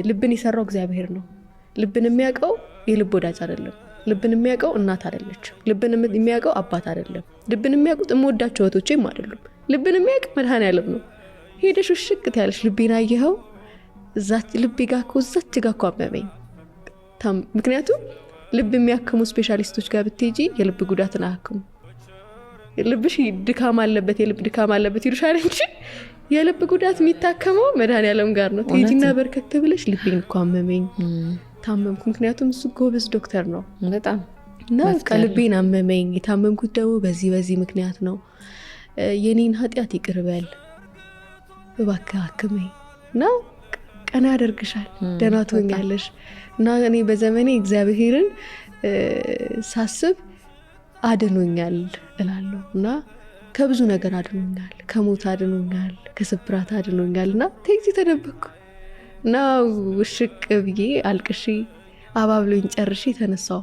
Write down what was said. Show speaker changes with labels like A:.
A: ልብን የሰራው እግዚአብሔር ነው። ልብን የሚያውቀው የልብ ወዳጅ አይደለም። ልብን የሚያውቀው እናት አይደለችም። ልብን የሚያውቀው አባት አይደለም። ልብን የሚያውቁት እምወዳቸው እህቶቼም አይደሉም። ልብን የሚያውቅ መድኃኔዓለም ነው። ሄደሽ ውሽቅት ያለሽ ልቤን አየኸው እዛች ልቤ ጋር እኮ እዛች ጋር እኮ አመመኝ። ምክንያቱም ልብ የሚያክሙ ስፔሻሊስቶች ጋር ብትሄጂ የልብ ጉዳትን አያክሙ። ልብሽ ድካም አለበት የልብ ድካም አለበት ይሉሻል እንጂ የልብ ጉዳት የሚታከመው መድኃኔዓለም ጋር ነው። ትሄጂና በርከት ብለሽ ልቤን እኮ አመመኝ ታመምኩ። ምክንያቱም እሱ ጎበዝ ዶክተር ነው
B: በጣም
A: እና ልቤን አመመኝ የታመምኩት ደግሞ በዚህ ምክንያት ነው። የኔን ኃጢአት ይቅር በል እባክህ አክመኝ እና ቀና ያደርግሻል ደህና ትሆኛለሽ። እና እኔ በዘመኔ እግዚአብሔርን ሳስብ አድኖኛል እላለሁ እና ከብዙ ነገር አድኖኛል። ከሞት አድኖኛል፣ ከስብራት አድኖኛል። እና ተይዚ ተደበቅኩ እና ውሽቅ ብዬ አልቅሺ አባብሎኝ ጨርሺ ተነሳው።